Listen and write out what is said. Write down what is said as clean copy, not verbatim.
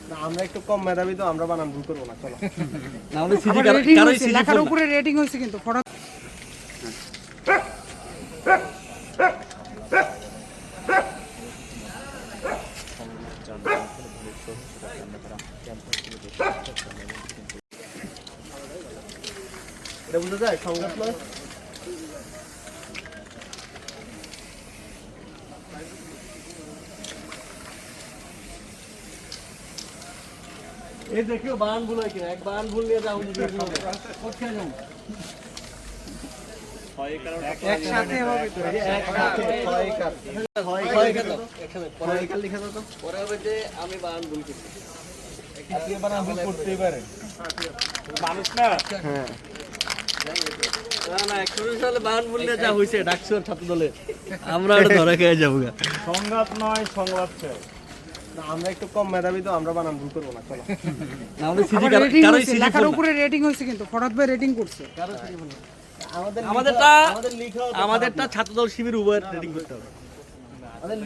না আমরা একটু কম মেধাবী তো আমরা বানান ভুল করবো না চলো। না আমাদের সিজি আবার rating কারোই হয়েছে, সিজি লেখার ফুল না। উপরে রেটিং হয়েছে কিন্তু ফরাদ এটা বুঝা যায় সংঘাত নয়। এই দেখিও বান ভুল হয় কিনা, এক বান ভুল নিয়ে যাও যদি ভুল হবে কোথায় যাও একসাথে হবে তো। একসাথে লিখা দাও তো। পরে হবে যে আমি বান ভুল করছি। আপনি বানান ভুল করতেই পারেন। মানুষ না হ্যাঁ না না 100 সালে বান ভুল নিয়ে যা হইছে ডাকছর ছাত্র দলে আমরা এটা ধরে খেয়ে যাবো গা। সংঘাত নয় সংলাপ চাই। না আমরা একটু কম মেধাবী তো আমরা বানান ভুল করবো না চলো। না আমাদের সিজি আবার rating কারোই হয়েছে, সিজি লেখার ফুল না। উপরে রেটিং হয়েছে কিন্তু ফরাদ ভাই রেটিং করছে। আমাদেরটা আমাদের লিখাও তো আমাদেরটা ছাত্রদল শিবির উভয়ের রেটিং করতে হবে। আমাদের